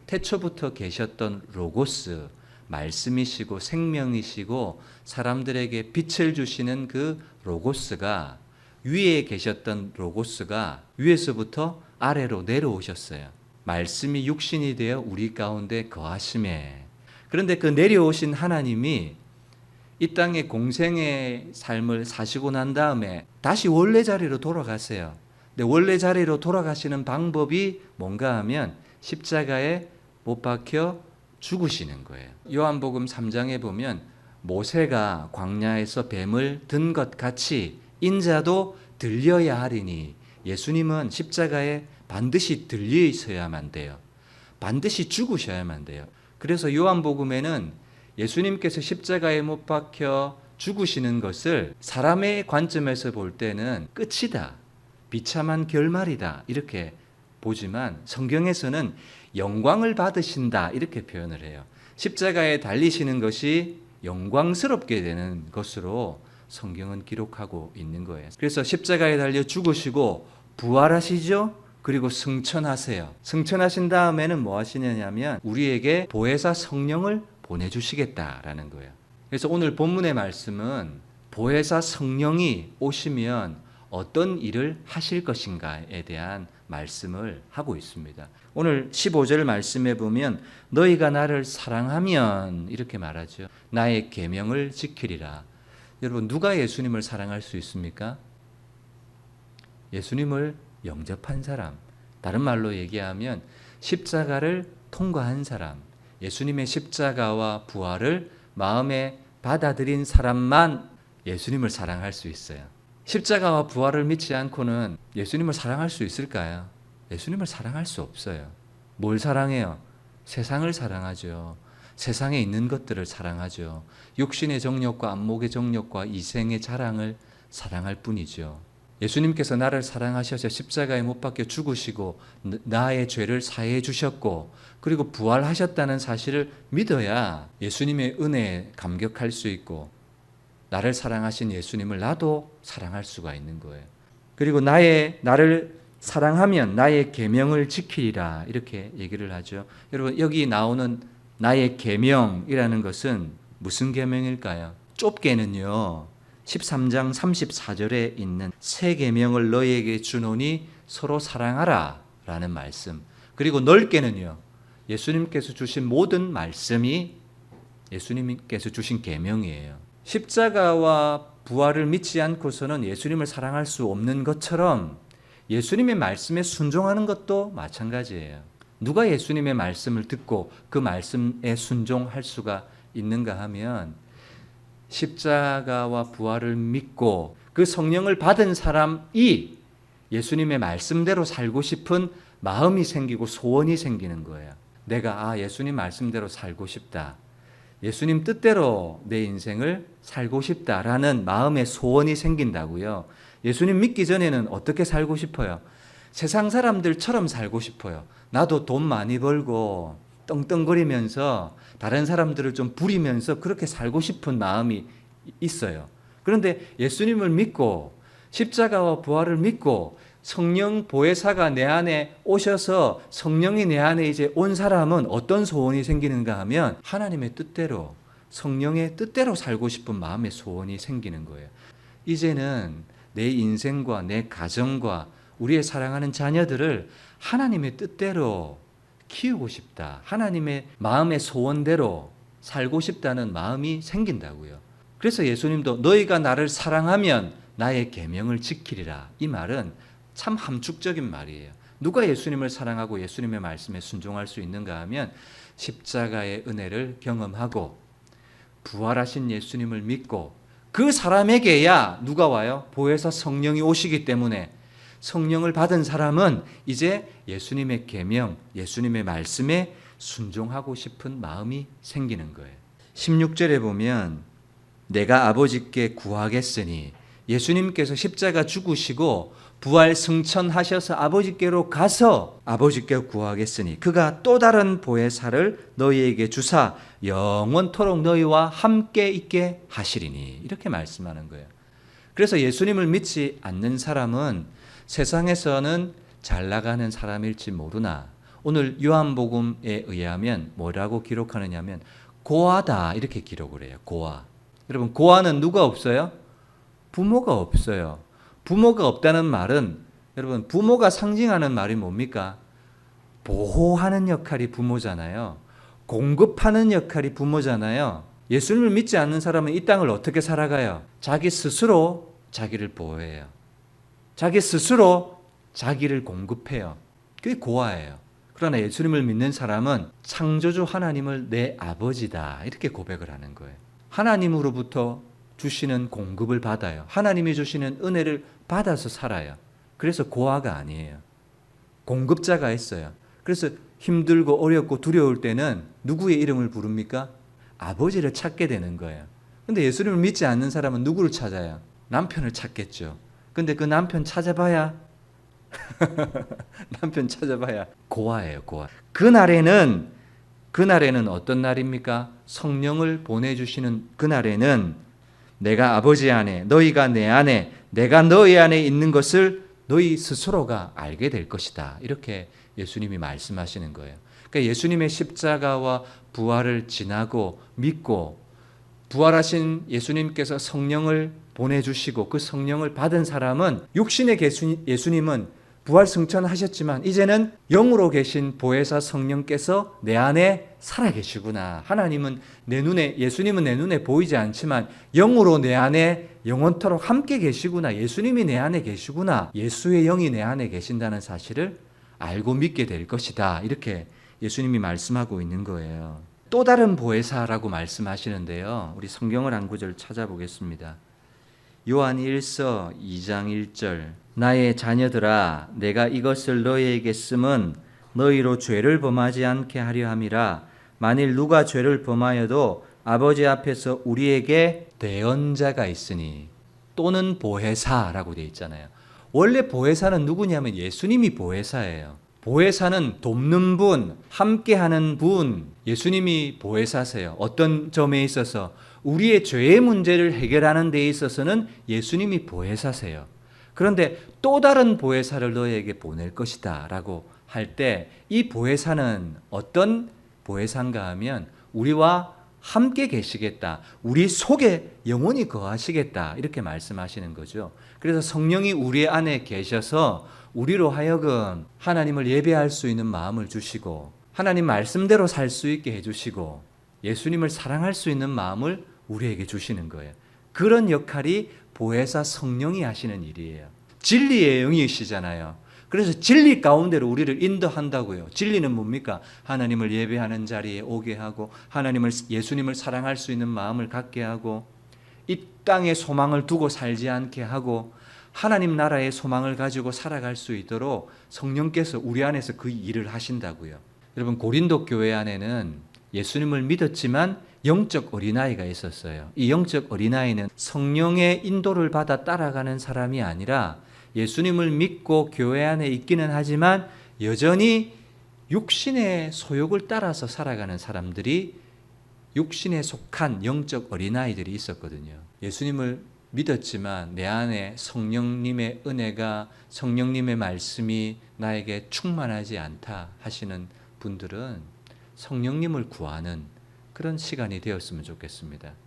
태초부터 계셨던 로고스, 말씀이시고 생명이시고 사람들에게 빛을 주시는 그 로고스가, 위에 계셨던 로고스가 위에서부터 아래로 내려오셨어요. 말씀이 육신이 되어 우리 가운데 거하심에. 그런데 그 내려오신 하나님이 이 땅의 공생의 삶을 사시고 난 다음에 다시 원래 자리로 돌아가세요. 근데 원래 자리로 돌아가시는 방법이 뭔가 하면 십자가에 못 박혀 죽으시는 거예요. 요한복음 3장에 보면 모세가 광야에서 뱀을 든 것 같이 인자도 들려야 하리니, 예수님은 십자가에 반드시 들려 있어야만 돼요. 반드시 죽으셔야만 돼요. 그래서 요한복음에는 예수님께서 십자가에 못 박혀 죽으시는 것을 사람의 관점에서 볼 때는 끝이다, 비참한 결말이다 이렇게 보지만, 성경에서는 영광을 받으신다 이렇게 표현을 해요. 십자가에 달리시는 것이 영광스럽게 되는 것으로 성경은 기록하고 있는 거예요. 그래서 십자가에 달려 죽으시고 부활하시죠. 그리고 승천하세요. 승천하신 다음에는 뭐 하시냐면 우리에게 보혜사 성령을 보내주시겠다라는 거예요. 그래서 오늘 본문의 말씀은 보혜사 성령이 오시면 어떤 일을 하실 것인가에 대한 말씀을 하고 있습니다. 오늘 15절 말씀에 보면 너희가 나를 사랑하면 이렇게 말하죠. 나의 계명을 지키리라. 여러분, 누가 예수님을 사랑할 수 있습니까? 예수님을 영접한 사람, 다른 말로 얘기하면 십자가를 통과한 사람, 예수님의 십자가와 부활을 마음에 받아들인 사람만 예수님을 사랑할 수 있어요. 십자가와 부활을 믿지 않고는 예수님을 사랑할 수 있을까요? 예수님을 사랑할 수 없어요. 뭘 사랑해요? 세상을 사랑하죠. 세상에 있는 것들을 사랑하죠. 육신의 정욕과 안목의 정욕과 이생의 자랑을 사랑할 뿐이죠. 예수님께서 나를 사랑하셔서 십자가에 못 박혀 죽으시고 나의 죄를 사해 주셨고 그리고 부활하셨다는 사실을 믿어야 예수님의 은혜에 감격할 수 있고 나를 사랑하신 예수님을 나도 사랑할 수가 있는 거예요. 그리고 나를 사랑하면 나의 계명을 지키리라 이렇게 얘기를 하죠. 여러분, 여기 나오는 나의 계명이라는 것은 무슨 계명일까요? 좁게는요, 13장 34절에 있는 새 계명을 너희에게 주노니 서로 사랑하라 라는 말씀, 그리고 넓게는요, 예수님께서 주신 모든 말씀이 예수님께서 주신 계명이에요. 십자가와 부활을 믿지 않고서는 예수님을 사랑할 수 없는 것처럼 예수님의 말씀에 순종하는 것도 마찬가지예요. 누가 예수님의 말씀을 듣고 그 말씀에 순종할 수가 있는가 하면 십자가와 부활을 믿고 그 성령을 받은 사람이 예수님의 말씀대로 살고 싶은 마음이 생기고 소원이 생기는 거예요. 내가 예수님 말씀대로 살고 싶다, 예수님 뜻대로 내 인생을 살고 싶다라는 마음의 소원이 생긴다고요. 예수님 믿기 전에는 어떻게 살고 싶어요? 세상 사람들처럼 살고 싶어요. 나도 돈 많이 벌고 떵떵거리면서 다른 사람들을 좀 부리면서 그렇게 살고 싶은 마음이 있어요. 그런데 예수님을 믿고 십자가와 부활을 믿고 성령 보혜사가 내 안에 오셔서 성령이 내 안에 이제 온 사람은 어떤 소원이 생기는가 하면 하나님의 뜻대로, 성령의 뜻대로 살고 싶은 마음의 소원이 생기는 거예요. 이제는 내 인생과 내 가정과 우리의 사랑하는 자녀들을 하나님의 뜻대로 키우고 싶다, 하나님의 마음의 소원대로 살고 싶다는 마음이 생긴다고요. 그래서 예수님도 너희가 나를 사랑하면 나의 계명을 지키리라, 이 말은 참 함축적인 말이에요. 누가 예수님을 사랑하고 예수님의 말씀에 순종할 수 있는가 하면 십자가의 은혜를 경험하고 부활하신 예수님을 믿고 그 사람에게야 누가 와요? 보혜사 성령이 오시기 때문에 성령을 받은 사람은 이제 예수님의 계명, 예수님의 말씀에 순종하고 싶은 마음이 생기는 거예요. 16절에 보면 내가 아버지께 구하겠으니, 예수님께서 십자가 죽으시고 부활 승천하셔서 아버지께로 가서 아버지께 구하겠으니 그가 또 다른 보혜사를 너희에게 주사 영원토록 너희와 함께 있게 하시리니, 이렇게 말씀하는 거예요. 그래서 예수님을 믿지 않는 사람은 세상에서는 잘 나가는 사람일지 모르나 오늘 요한복음에 의하면 뭐라고 기록하느냐면 고아다 이렇게 기록을 해요. 고아. 여러분 고아는 누가 없어요? 부모가 없어요. 부모가 없다는 말은 여러분 부모가 상징하는 말이 뭡니까? 보호하는 역할이 부모잖아요. 공급하는 역할이 부모잖아요. 예수님을 믿지 않는 사람은 이 땅을 어떻게 살아가요? 자기 스스로 자기를 보호해요. 자기 스스로 자기를 공급해요. 그게 고아예요. 그러나 예수님을 믿는 사람은 창조주 하나님을 내 아버지다 이렇게 고백을 하는 거예요. 하나님으로부터 주시는 공급을 받아요. 하나님이 주시는 은혜를 받아서 살아요. 그래서 고아가 아니에요. 공급자가 있어요. 그래서 힘들고 어렵고 두려울 때는 누구의 이름을 부릅니까? 아버지를 찾게 되는 거예요. 근데 예수님을 믿지 않는 사람은 누구를 찾아요? 남편을 찾겠죠. 근데 그 남편 찾아봐야 남편 찾아봐야 고아예요, 고아. 그날에는 어떤 날입니까? 성령을 보내주시는 그날에는 내가 아버지 안에, 너희가 내 안에, 내가 너희 안에 있는 것을 너희 스스로가 알게 될 것이다. 이렇게 예수님이 말씀하시는 거예요. 그러니까 예수님의 십자가와 부활을 지나고 믿고 부활하신 예수님께서 성령을 보내주시고 그 성령을 받은 사람은 육신의 예수님은 부활 승천하셨지만 이제는 영으로 계신 보혜사 성령께서 내 안에 살아 계시구나. 하나님은 내 눈에, 예수님은 내 눈에 보이지 않지만 영으로 내 안에 영원토록 함께 계시구나. 예수님이 내 안에 계시구나. 예수의 영이 내 안에 계신다는 사실을 알고 믿게 될 것이다. 이렇게 예수님이 말씀하고 있는 거예요. 또 다른 보혜사라고 말씀하시는데요. 우리 성경을 한 구절 찾아보겠습니다. 요한 1서 2장 1절 나의 자녀들아 내가 이것을 너희에게 쓰면 너희로 죄를 범하지 않게 하려 함이라. 만일 누가 죄를 범하여도 아버지 앞에서 우리에게 대언자가 있으니 또는 보혜사라고 되어 있잖아요. 원래 보혜사는 누구냐면 예수님이 보혜사예요. 보혜사는 돕는 분, 함께하는 분, 예수님이 보혜사세요. 어떤 점에 있어서 우리의 죄의 문제를 해결하는 데 있어서는 예수님이 보혜사세요. 그런데 또 다른 보혜사를 너희에게 보낼 것이다 라고 할 때 이 보혜사는 어떤 보혜사인가 하면 우리와 함께 계시겠다. 우리 속에 영원히 거하시겠다. 이렇게 말씀하시는 거죠. 그래서 성령이 우리 안에 계셔서 우리로 하여금 하나님을 예배할 수 있는 마음을 주시고 하나님 말씀대로 살 수 있게 해주시고 예수님을 사랑할 수 있는 마음을 우리에게 주시는 거예요. 그런 역할이 보혜사 성령이 하시는 일이에요. 진리의 영이시잖아요. 그래서 진리 가운데로 우리를 인도한다고요. 진리는 뭡니까? 하나님을 예배하는 자리에 오게 하고 예수님을 사랑할 수 있는 마음을 갖게 하고 이 땅에 소망을 두고 살지 않게 하고 하나님 나라의 소망을 가지고 살아갈 수 있도록 성령께서 우리 안에서 그 일을 하신다고요. 여러분 고린도 교회 안에는 예수님을 믿었지만 영적 어린아이가 있었어요. 이 영적 어린아이는 성령의 인도를 받아 따라가는 사람이 아니라 예수님을 믿고 교회 안에 있기는 하지만 여전히 육신의 소욕을 따라서 살아가는 사람들이 육신에 속한 영적 어린아이들이 있었거든요. 예수님을 믿었지만 내 안에 성령님의 은혜가 성령님의 말씀이 나에게 충만하지 않다 하시는 분들은 성령님을 구하는 그런 시간이 되었으면 좋겠습니다.